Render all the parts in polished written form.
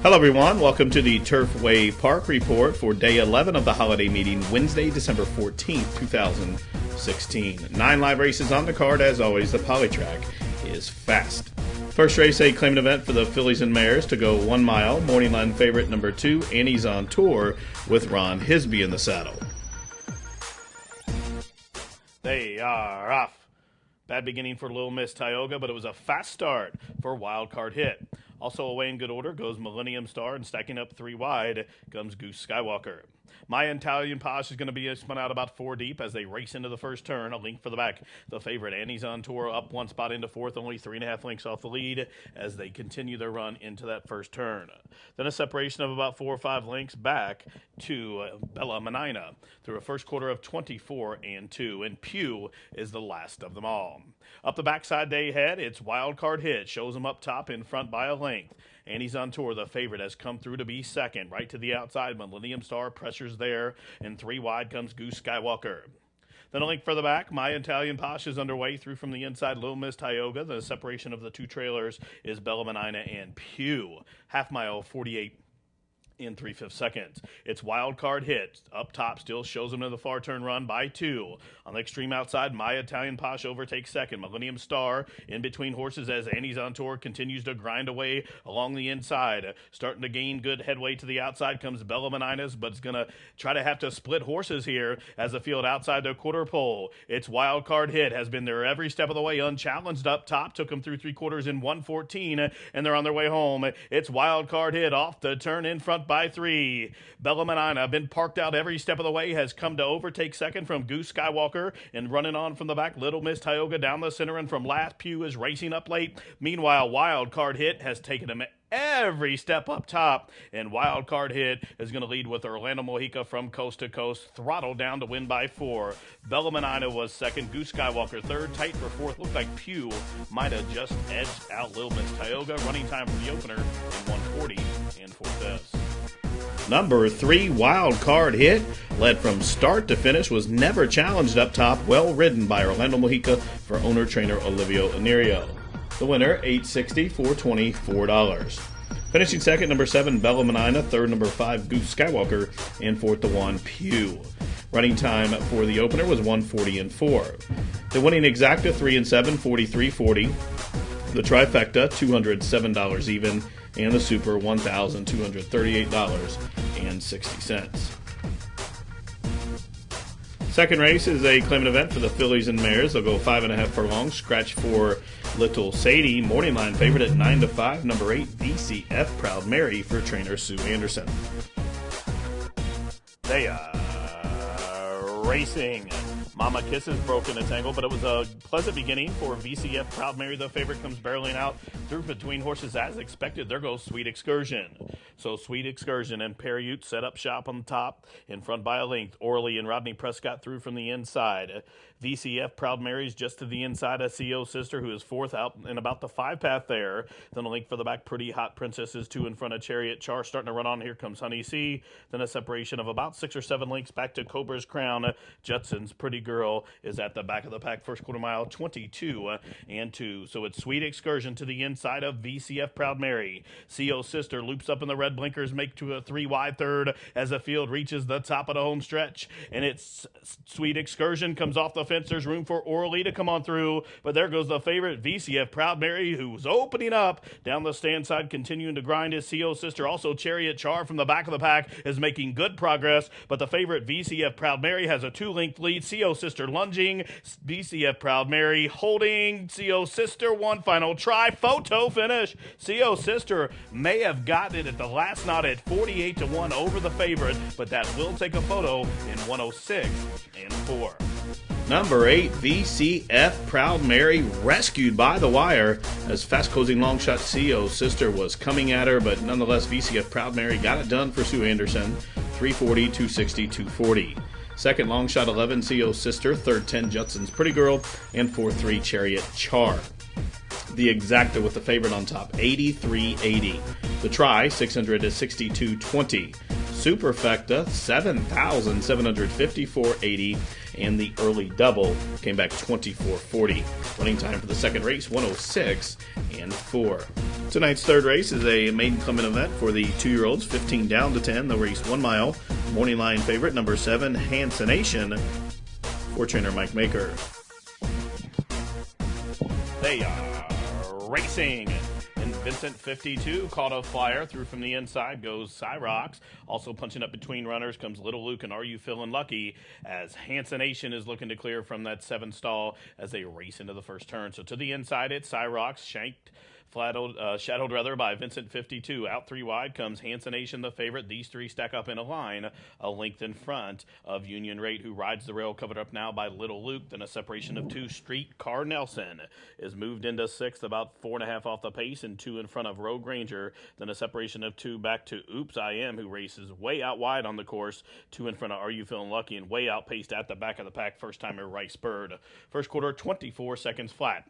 Hello everyone, welcome to the Turfway Park Report for day 11 of the holiday meeting, Wednesday, December 14th, 2016. 9 live races on the card. As always, the polytrack is fast. First race, a claimant event for the fillies and mares to go 1 mile. Morning line favorite number 2, Annie's on Tour, with Ron Hisby in the saddle. They are off. Bad beginning for Little Miss Tioga, but it was a fast start for Wild Card Hit. Also away in good order goes Millennium Star, and stacking up 3 wide comes Goose Skywalker. My Italian Posh is going to be spun out about 4 deep as they race into the first turn. A link for the back. The favorite, Annie's on Tour, up 1 spot into 4th, only 3.5 lengths off the lead as they continue their run into that first turn. Then a separation of about 4 or 5 lengths back to Bella Menina through a first quarter of 24-2, and Pew is the last of them all. Up the backside they head, it's Wild Card Hit. Shows them up top in front by a length. Annie's on Tour, the favorite, has come through to be second. Right to the outside, Millennium Star pressures there, and 3 wide comes Goose Skywalker. Then a link for the back, My Italian Posh is underway through from the inside, Little Miss Tioga. The separation of the 2 trailers is Bella Menina and Pew. Half mile, 48 in 3/5 seconds. It's Wild Card Hit. Up top still shows them to the far turn run by 2. On the extreme outside, My Italian Posh overtakes second. Millennium Star in between horses as Annie's on Tour continues to grind away along the inside. Starting to gain good headway to the outside comes Bella Menina's, but it's going to try to have to split horses here as the field outside the quarter pole. It's Wild Card Hit. Has been there every step of the way, unchallenged up top. Took them through 3 quarters in 1:14, and they're on their way home. It's Wild Card Hit off the turn in front by 3. Bella Menina, been parked out every step of the way, has come to overtake second from Goose Skywalker, and running on from the back, Little Miss Tioga down the center, and from last, Pew is racing up late. Meanwhile, Wild Card Hit has taken him every step up top, and Wild Card Hit is going to lead with Orlando Mojica from coast to coast, throttled down to win by 4. Bella Menina was second, Goose Skywalker third, tight for 4th. Looked like Pew might have just edged out Little Miss Tioga. Running time for the opener in 1:40 and 4/5. Number 3, Wild Card Hit, led from start to finish, was never challenged up top, well ridden by Orlando Mojica for owner-trainer Olivio Anirio. The winner, $860, $420, $4. Finishing second, number 7, Bella Menina, third, number 5, Goose Skywalker, and 4th to 1, Pew. Running time for the opener was 1:40 and 4. The winning exacta, 3 and 7, 43.40. The trifecta, $207 even, and the super, $1,238.60. Second race is a claimant event for the fillies and mares. They'll go 5.5 furlongs. Scratch for Little Sadie. Morning line favorite at 9-5. Number 8, VCF Proud Mary for trainer Sue Anderson. They are racing. Mama Kisses broke in a tangle, but it was a pleasant beginning for VCF Proud Mary. The favorite comes barreling out through between horses as expected. There goes Sweet Excursion. So Sweet Excursion and Perriute set up shop on the top, in front by a length. Orly and Rodney Prescott through from the inside. VCF Proud Mary's just to the inside of CO Sister, who is 4th out and about the 5 path there. Then a link for the back, Pretty Hot Princess is 2 in front of Chariot Char. Starting to run on, here comes Honey C. Then a separation of about 6 or 7 lengths back to Cobra's Crown. Judson's Pretty Girl is at the back of the pack, first quarter mile, 22-2. So it's Sweet Excursion to the inside of VCF Proud Mary. CO Sister loops up in the red blinkers, make to a 3 wide third as the field reaches the top of the home stretch. And it's Sweet Excursion comes off the fence. There's room for Orly to come on through, but there goes the favorite, VCF Proud Mary, who's opening up down the stand side, continuing to grind his CO Sister. Also, Chariot Char from the back of the pack is making good progress, but the favorite, VCF Proud Mary, has a 2-length lead. CO Sister lunging, VCF Proud Mary holding CO Sister. One final try, photo finish. CO Sister may have gotten it at the last knot at 48-1 over the favorite, but that will take a photo in 1:06 and 4. Number 8, VCF Proud Mary, rescued by the wire as fast closing long shot CO Sister was coming at her, but nonetheless VCF Proud Mary got it done for Sue Anderson, 340, 260, 240. Second long shot 11, CO Sister. Third 10, Judson's Pretty Girl, and 4-3, Chariot Char. The exacta with the favorite on top, 83.80. The try, 662.20. Superfecta, 7,754.80. And the early double came back 24.40. Running time for the second race, 106 and 4. Tonight's third race is a maiden claimant event for the 2-year-olds, 15 down to 10. They'll race 1 mile. Morning line favorite, number 7, Hansenation, for trainer Mike Maker. They are racing. And Vincent 52 caught a flyer through from the inside, goes Cyrox. Also punching up between runners comes Little Luke and Are You Feeling Lucky, as Hansenation is looking to clear from that 7 stall as they race into the first turn. So to the inside, it's Cyrox, shadowed rather by Vincent 52. Out 3 wide comes Hansenation, the favorite. These 3 stack up in a line, a length in front of Union Rate, who rides the rail, covered up now by Little Luke. Then a separation of 2. Streetcar Nelson is moved into 6th, about 4.5 off the pace, and 2 in front of Rogue Ranger. Then a separation of 2 back to Oops I Am, who races way out wide on the course. 2 in front of Are You Feeling Lucky, and way outpaced at the back of the pack, first timer Rice Bird. First quarter, 24 seconds flat.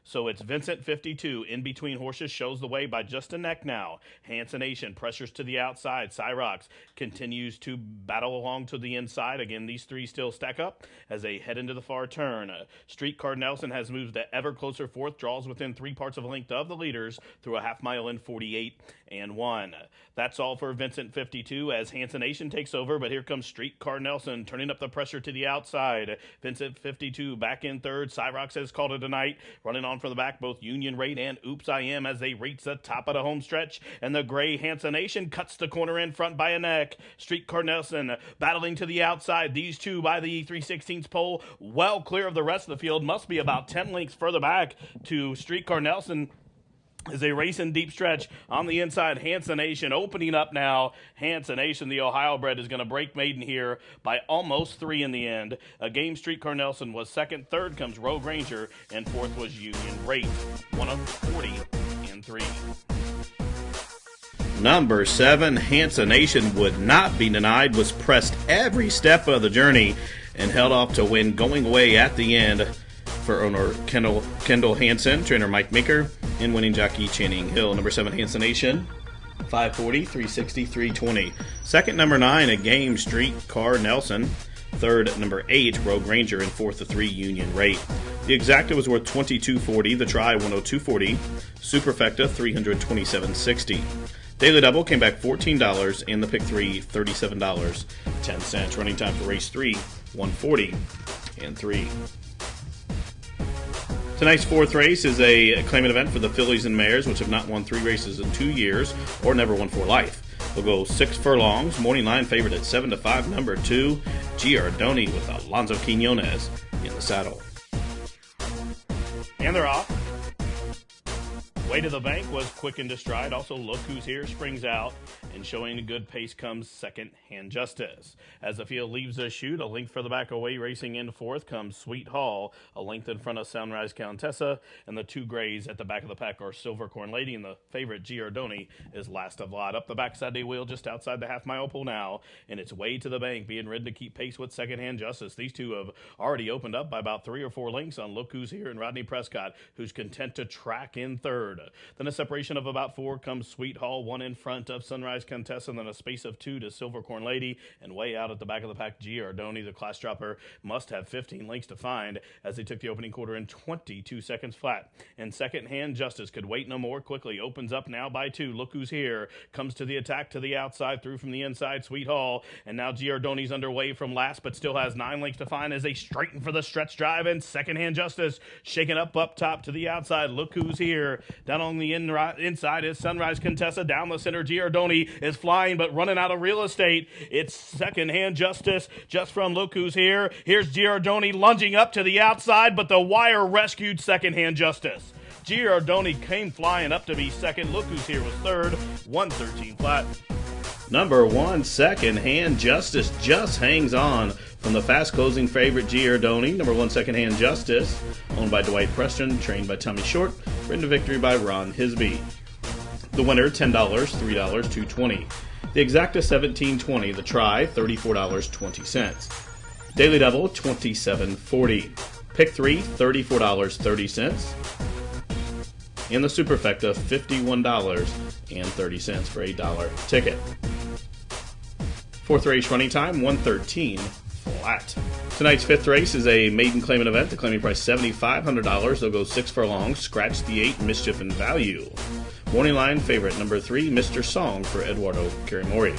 So it's Vincent 52 in between horses, shows the way by just a neck now. Hansenation pressures to the outside. Cyrox continues to battle along to the inside. Again, these 3 still stack up as they head into the far turn. Streetcar Nelson has moved to ever closer 4th, draws within 3 parts of a length of the leaders through a half mile in 48 and 1. That's all for Vincent 52 as Hansenation takes over, but here comes Streetcar Nelson turning up the pressure to the outside. Vincent 52 back in 3rd. Cyrox has called it a night. Running on from the back, both Union Rate and Oops I Am as they reach the top of the home stretch, and the gray Hansenation cuts the corner in front by a neck. Streetcar Nelson battling to the outside. These 2 by the 3/16 pole, well clear of the rest of the field. Must be about 10 lengths further back to Streetcar Nelson as they race in deep stretch. On the inside, Hansenation opening up now. Hansenation, the Ohio bred, is going to break maiden here by almost 3 in the end. A game Streetcar Nelson was 2nd. 3rd comes Rogue Ranger, and 4th was Union Rate. 1 of 40 and 3. Number 7, Hansenation, would not be denied, was pressed every step of the journey and held off to win going away at the end for owner Kendall Hansen, trainer Mike Maker, and winning jockey Channing Hill. Number 7, Hansenation, 540, 360, 320. Second, number 9, a game Streetcar Nelson. Third, number 8, Rogue Ranger, and 4th, the 3, Union Rate. The exacta was worth $22.40, the try $102.40, Superfecta $327.60. Daily double came back $14, and the pick 3 $37.10. Running time for race 3, 140 and 3. Tonight's 4th race is a claimant event for the fillies and mares, which have not won 3 races in 2 years or never won for life. They'll go 6 furlongs. Morning line favorite at 7 to 5, number 2, Giardoni, with Alonso Quinones in the saddle. And they're off. Way to the Bank was quick into stride. Also, Look Who's Here springs out, and showing a good pace comes Second Hand Justice. As the field leaves the chute, a length further back away, racing in 4th, comes Sweet Hall, a length in front of Sunrise Countessa, and the 2 grays at the back of the pack are Silver Corn Lady, and the favorite Giardoni is last of lot. Up the backside they wheel just outside the half-mile pole now, and it's Way to the Bank being ridden to keep pace with Second Hand Justice. These 2 have already opened up by about 3 or 4 lengths on Look Who's Here and Rodney Prescott, who's content to track in 3rd. Then a separation of about 4 comes Sweet Hall, 1 in front of Sunrise Contessa, and then a space of 2 to Silver Corn Lady, and way out at the back of the pack, Giardoni, the class dropper, must have 15 lengths to find as they took the opening quarter in 22 seconds flat. And Second Hand Justice could wait no more, quickly opens up now by 2. Look Who's Here comes to the attack to the outside, through from the inside, Sweet Hall, and now Giardoni's underway from last, but still has 9 lengths to find as they straighten for the stretch drive, and Second Hand Justice shaking up top to the outside. Look Who's Here down on the inside is Sunrise Contessa. Down the center, Giardoni is flying but running out of real estate. It's Second Hand Justice just from Look Who's Here. Here's Giardoni lunging up to the outside, but the wire rescued Second Hand Justice. Giardoni came flying up to be 2nd. Look Who's Here was 3rd, 113 flat. Number 1, Second Hand Justice, just hangs on from the fast-closing favorite Giardoni. Number 1, Second Hand Justice, owned by Dwight Preston, trained by Tommy Short, ridden to victory by Ron Hisby. The winner, $10, $3, $2.20. The exacta, $17.20. The try, $34.20. Daily double, $27.40. Pick 3, $34.30. And the Superfecta, $51.30 for a $1 ticket. 4th race running time, 113 flat. Tonight's 5th race is a maiden claimant event. The claiming price $7,500. They'll go 6 furlongs. Scratch the 8, Mischief and Value. Morning line favorite, number 3, Mr. Song for Eduardo Carimori.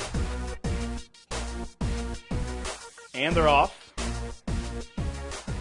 And they're off.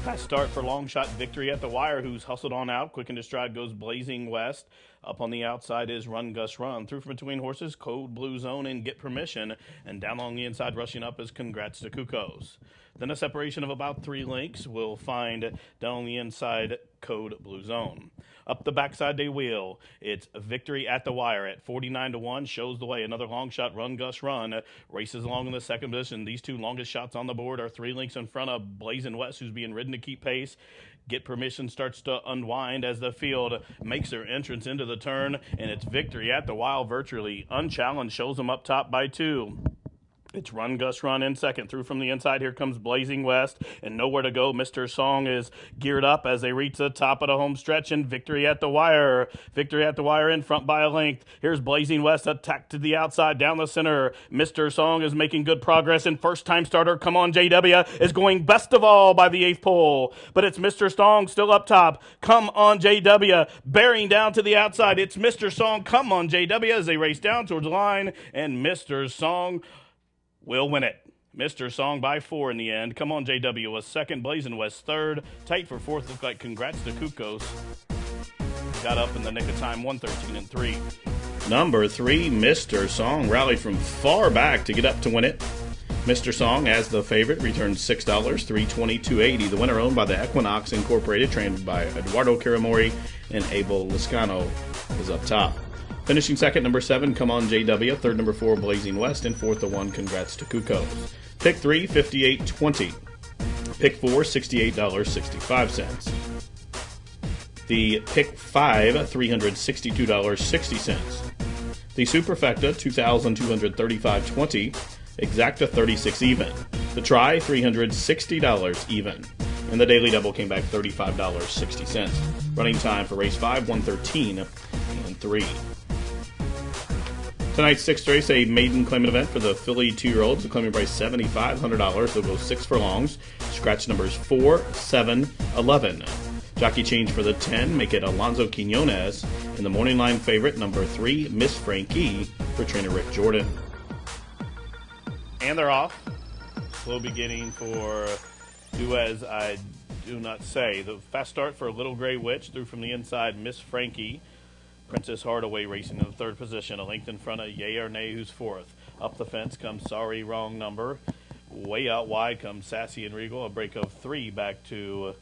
Fast start for long shot Victory at the Wire, who's hustled on out. Quick into stride goes Blazing West. Up on the outside is Run Gus Run. Through from between horses, Code Blue Zone and Get Permission. And down along the inside, rushing up is Congrats to Cuckoos. Then a separation of about 3 lengths. We'll find down on the inside Code Blue Zone. Up the backside they wheel. It's Victory at the Wire at 49-1. Shows the way. Another long shot, Run Gus Run. Races along in the second position. These 2 longest shots on the board are 3 lengths in front of Blazin West, who's being ridden to keep pace. Get Permission starts to unwind as the field makes their entrance into the turn. And it's Victory at the Wire virtually unchallenged. Shows them up top by 2. It's Run Gus Run in second. Through from the inside, here comes Blazing West. And nowhere to go. Mr. Song is geared up as they reach the top of the home stretch. And Victory at the Wire. Victory at the Wire in front by a length. Here's Blazing West attacked to the outside, down the center. Mr. Song is making good progress. And first time starter, Come On JW, is going best of all by the 8th pole. But it's Mr. Song still up top. Come On JW bearing down to the outside. It's Mr. Song, Come On JW as they race down towards the line. And Mr. Song will win it. Mr. Song by 4 in the end. Come On JW was second. Blazin West third. Tight for fourth. Looked like Congrats to Cuckoos. Got up in the nick of time, 113-3. Number 3, Mr. Song rallied from far back to get up to win it. Mr. Song, as the favorite, returned $6, $322.80. The winner owned by the Equinox Incorporated, trained by Eduardo Carimori and Abel Liscano, is up top. Finishing second, number 7, Come On JW. Third, number 4, Blazing West. And fourth, the 1, Congrats to Cuckoos. Pick 3, $58.20. Pick 4, $68.65. The pick 5, $362.60. The Superfecta, $2,235.20. Exacta, 36 even. The try, $360 even. And the daily double came back $35.60. Running time for race 5, 113-3. Tonight's 6th race, a maiden claimant event for the filly 2-year-olds. The claiming price $7,500. They'll go 6 furlongs. Scratch numbers 4, 7, 11. Jockey change for the 10. Make it Alonso Quinones. And the morning line favorite, number 3, Miss Frankie, for trainer Rick Jordan. And they're off. Slow beginning for Do As I Do Not Say. The fast start for Little Gray Witch. Through from the inside, Miss Frankie. Princess Hardaway racing in the 3rd position. A length in front of Yay or Nay, who's 4th. Up the fence comes Sorry Wrong Number. Way out wide comes Sassy and Regal. A break of 3 back to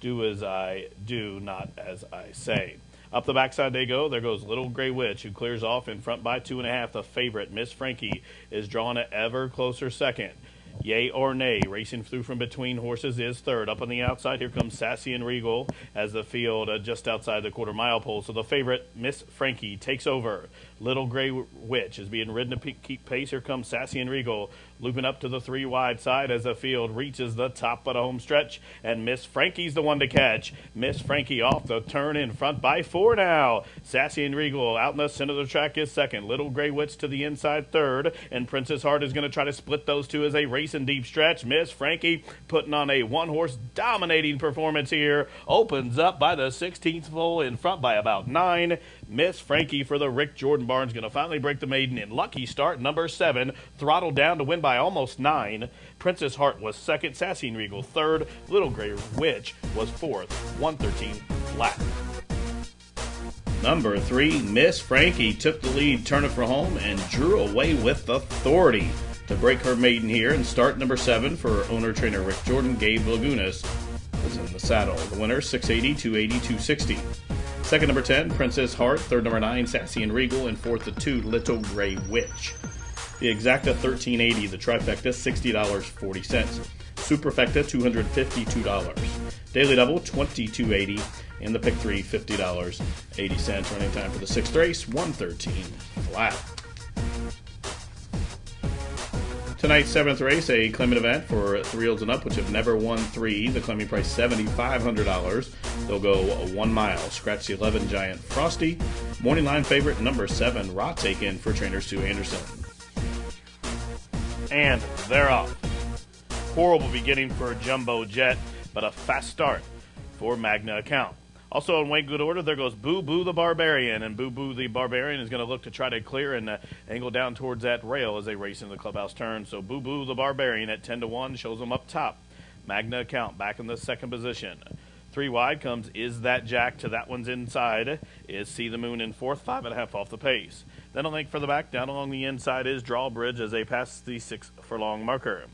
Do As I Do, Not As I Say. Up the backside they go. There goes Little Gray Witch, who clears off in front by 2.5. The favorite, Miss Frankie, is drawn an ever closer second. Yay or Nay, racing through from between horses, is 3rd. Up on the outside, here comes Sassy and Regal as the field just outside the quarter-mile pole. So the favorite, Miss Frankie, takes over. Little Gray Witch is being ridden to keep pace. Here comes Sassy and Regal, looping up to the 3 wide side as the field reaches the top of the home stretch. And Miss Frankie's the one to catch. Miss Frankie off the turn in front by 4 now. Sassy and Regal out in the center of the track is 2nd. Little Gray Witch to the inside 3rd. And Princess Heart is going to try to split those 2 as they race in deep stretch. Miss Frankie putting on a 1-horse dominating performance here. Opens up by the 16th pole in front by about 9. Miss Frankie for the Rick Jordan Barnes going to finally break the maiden in lucky start number 7. Throttled down to win by almost 9. Princess Heart was 2nd. Sassy and Regal 3rd. Little Gray Witch was 4th. 113 flat. Number 3, Miss Frankie took the lead, turned it for home, and drew away with authority to break her maiden here. And start number 7 for owner-trainer Rick Jordan. Gabe Lagunas was in the saddle. The winner, 680, 280, 260. Second, number 10, Princess Heart. Third, number 9, Sassy and Regal. And fourth, the 2, Little Gray Witch. The exacta, $13.80. The trifecta, $60.40. Superfecta, $252. Daily double, $22.80. And the pick 3, $50.80. Running time for the 6th race, 113 flat. Tonight's 7th race, a claimant event for 3-year-olds and up, which have never won 3. The claiming price, $7,500. They'll go 1 mile. Scratch the 11 Giant Frosty. Morning line favorite, number 7, Rottaken, for trainer Sue Anderson. And they're off. Horrible beginning for Jumbo Jet, but a fast start for Magna Account. Also in way good order, there goes Booboothebarbarian, and Booboothebarbarian is going to look to try to clear and angle down towards that rail as they race into the clubhouse turn. So Booboothebarbarian at 10-1 shows them up top. Magna Account back in the second position. 3 wide comes Is That Jack to that one's inside. Is See the Moon in fourth, 5.5 off the pace. Then a link for the back. Down along the inside is Drawbridge as they pass the 6 furlong marker.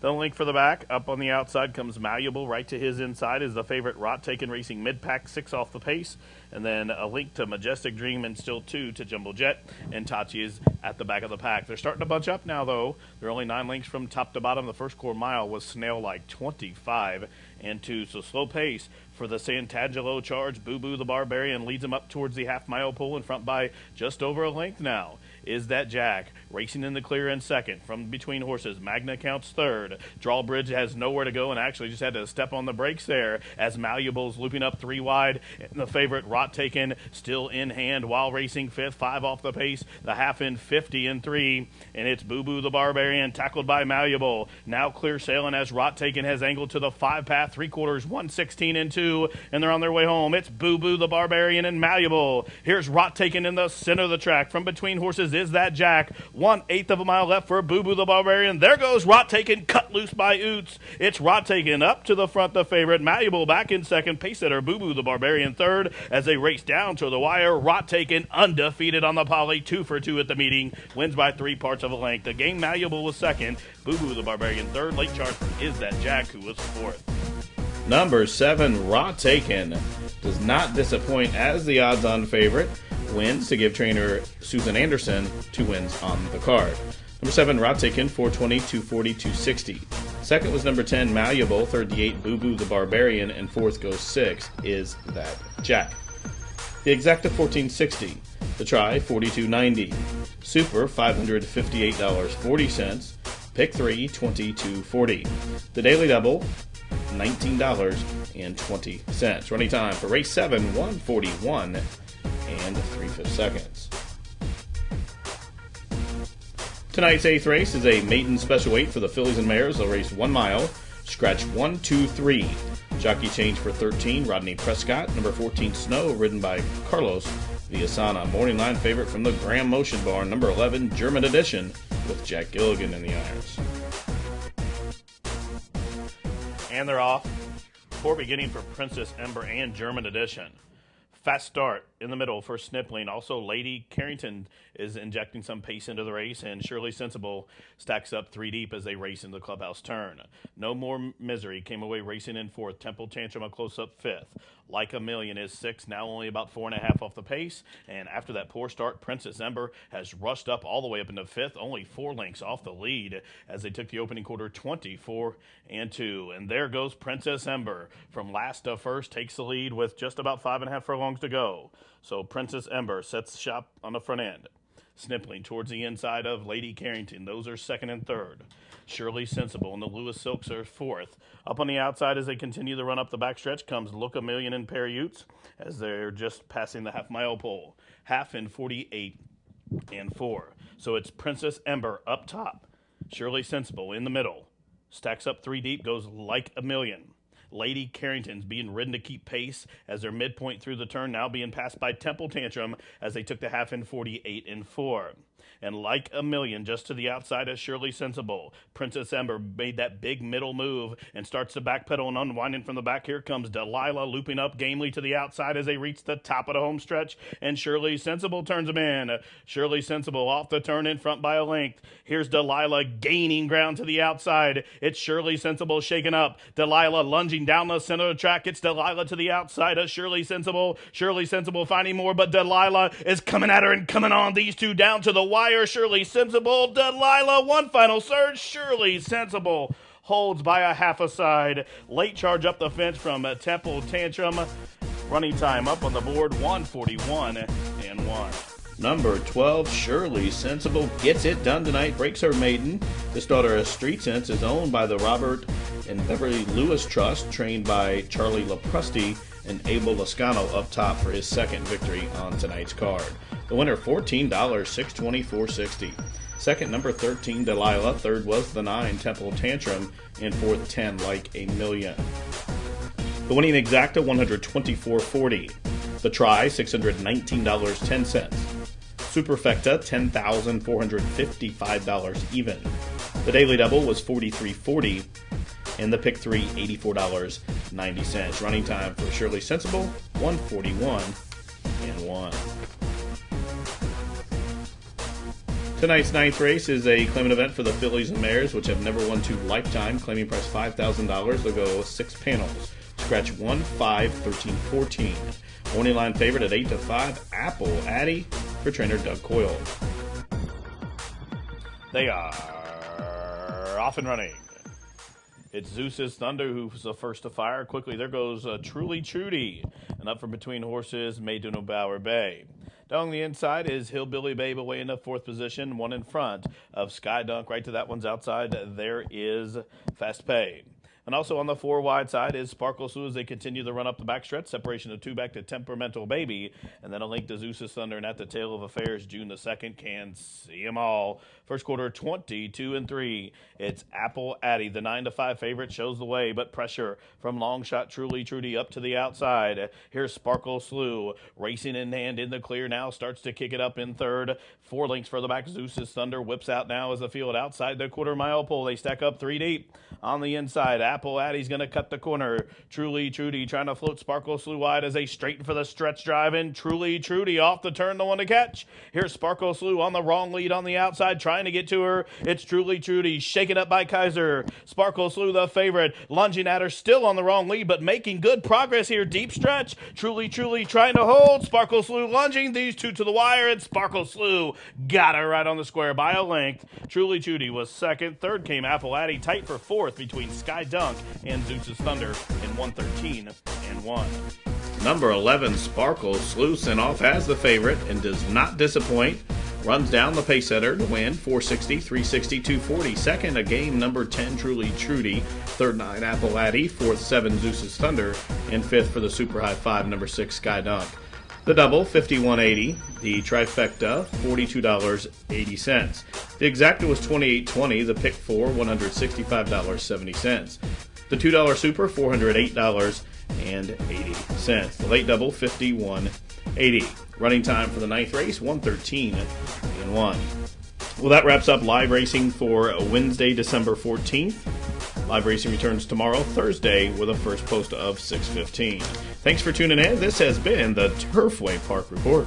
Then a link for the back. Up on the outside comes Malleable. Right to his inside is the favorite Rottaken Racing mid-pack, 6 off the pace. And then a link to Majestic Dream and still 2 to Jumbo Jet. And Tachi is at the back of the pack. They're starting to bunch up now, though. They're only 9 lengths from top to bottom. The first quarter mile was snail-like 25-2. So slow pace for the Santangelo charge. Booboothebarbarian leads him up towards the half-mile pole in front by just over a length now. Is That Jack racing in the clear in second from between horses. Magna Account's third. Drawbridge has nowhere to go and actually just had to step on the brakes there as Malleable's looping up 3 wide. And the favorite Rottaken still in hand while racing fifth, 5 off the pace. The half in 50-3, and it's Booboothebarbarian tackled by Malleable. Now clear sailing as Rottaken has angled to the 5 path, 3/4, 1:16-2, and they're on their way home. It's Booboothebarbarian and Malleable. Here's Rottaken in the center of the track from between horses. Is That Jack? 1/8 of a mile left for Booboothebarbarian. There goes Rottaken, cut loose by Oots. It's Rottaken up to the front, the favorite. Malleable back in second. Pace setter Booboothebarbarian third as they race down to the wire. Rottaken undefeated on the poly, 2 for 2 at the meeting. Wins by 3 parts of a length. The game Malleable was second. Booboothebarbarian third. Late charge Is That Jack, who was fourth. Number 7, Rottaken, does not disappoint as the odds-on favorite. Wins to give trainer Susan Anderson 2 wins on the card. Number 7, Rottaken, 420, 240, 260. Second was number 10, Malleable, third the 8, Booboothebarbarian, and fourth goes 6, Is That Jack. The exacta, $14.60. The try, $42.90. Super, $558.40. Pick 3, $22.40. The daily double, $19.20. Running time for race 7, 1:41 and 3/5 seconds. Tonight's 8th race is a maiden special weight for the fillies and mares. They'll race 1 mile, scratch 1, 2, 3. Jockey change for 13, Rodney Prescott. Number 14, Snow, ridden by Carlos Villasana. Morning line favorite from the Graham Motion Barn. Number 11, German Edition, with Jack Gilligan in the irons. And they're off. Before beginning for Princess Ember and German Edition. Fast start in the middle for Snippling. Also, Lady Carrington is injecting some pace into the race, and Shirley Sensible stacks up 3 deep as they race into the clubhouse turn. No More Misery came away racing in fourth. Temple Tantrum a close-up fifth. Like a Million is 6, now only about 4.5 off the pace. And after that poor start, Princess Ember has rushed up all the way up into fifth, only 4 lengths off the lead as they took the opening quarter 24-2. And there goes Princess Ember from last to first, takes the lead with just about 5.5 furlongs to go. So Princess Ember sets shop on the front end. Snippling towards the inside of Lady Carrington. Those are second and third. Shirley Sensible and the Lewis Silks are fourth. Up on the outside as they continue to run up the backstretch comes Look a Million and Pair Utes as they're just passing the half-mile pole. Half in 48-4. So it's Princess Ember up top. Shirley Sensible in the middle. Stacks up 3 deep, goes Like a Million. Lady Carrington's being ridden to keep pace as they're midpoint through the turn, now being passed by Temple Tantrum as they took the half in 48-4. And Like a Million just to the outside of Shirley Sensible. Princess Ember made that big middle move and starts to backpedal and unwinding from the back. Here comes Delilah looping up gamely to the outside as they reach the top of the home stretch, and Shirley Sensible turns them in. Shirley Sensible off the turn in front by a length. Here's Delilah gaining ground to the outside. It's Shirley Sensible shaken up. Delilah lunging down the center of the track. It's Delilah to the outside of Shirley Sensible. Shirley Sensible finding more, but Delilah is coming at her and coming on. These two down to the wire. Shirley Sensible, Delilah, one final surge. Shirley Sensible holds by a half a side. Late charge up the fence from Temple Tantrum. Running time up on the board, 1:41-1. Number 12, Shirley Sensible gets it done tonight, breaks her maiden. This daughter of Street Sense is owned by the Robert and Beverly Lewis Trust, trained by Charlie LaPrusty and Abel Lascano up top for his second victory on tonight's card. The winner, $14, $624.60. Second, number 13, Delilah. Third was the 9, Temple Tantrum. And fourth, 10, Like a Million. The winning exacta, $124.40. The try, $619.10. Superfecta, $10,455 even. The daily double was $43.40. And the pick 3, $84.90. Running time for Shirley Sensible, 141-1. Tonight's ninth race is a claimant event for the fillies and mares, which have never won 2 lifetime. Claiming price $5,000. They'll go 6 panels. Scratch 1, 5, 13, 14. Morning line favorite at 8-5. Apple Addy for trainer Doug Coyle. They are off and running. It's Zeus's Thunder who's the first to fire. Quickly, there goes Truly Trudy. And up from between horses, Maiden Bower Bay. Down the inside is Hillbilly Babe away in the 4th position. One in front of Sky Dunk. Right to that one's outside. There is Fast Pay. And also on the 4 wide side is Sparkle Sue as they continue to run up the backstretch. Separation of 2 back to Temperamental Baby. And then a link to Zeus's Thunder. And at the tail of affairs, June the 2nd can see them all. First quarter, 22-3. It's Apple Addy. The 9-5 favorite shows the way, but pressure from long shot Truly Trudy up to the outside. Here's Sparkle Slew racing in hand in the clear now. Starts to kick it up in 3rd. 4 lengths further back. Zeus's Thunder whips out now as the field outside the quarter-mile pole. They stack up 3 deep on the inside. Apple Addy's going to cut the corner. Truly Trudy trying to float Sparkle Slew wide as they straighten for the stretch drive in. Truly Trudy off the turn, the one to catch. Here's Sparkle Slew on the wrong lead on the outside, trying to get to her. It's Truly Trudy shaken up by Kaiser. Sparkle Slew the favorite, lunging at her, still on the wrong lead, but making good progress here. Deep stretch. Truly Trudy trying to hold. Sparkle Slew lunging. These two to the wire, and Sparkle Slew got her right on the square by a length. Truly Trudy was 2nd. 3rd came Apple Addy, tight for 4th between Sky Dunk and Zeus's Thunder in 113-1. Number 11, Sparkle Slew, sent off as the favorite and does not disappoint. Runs down the pace setter to win 460, 360, 240. Second, a game number 10, Truly Trudy. 3rd, 9, Apple Addy. 4th, 7, Zeus's Thunder. And 5th for the Super High 5, number 6, Sky Dunk. The double, $51.80. The trifecta, $42.80. The exacta was $28.20. The pick 4, $165.70. The $2 super, $408.80. The late double, $51.80. Running time for the 9th race, 113-1. Well, that wraps up live racing for Wednesday, December 14th. Live racing returns tomorrow, Thursday, with a first post of 6:15. Thanks for tuning in. This has been the Turfway Park Report.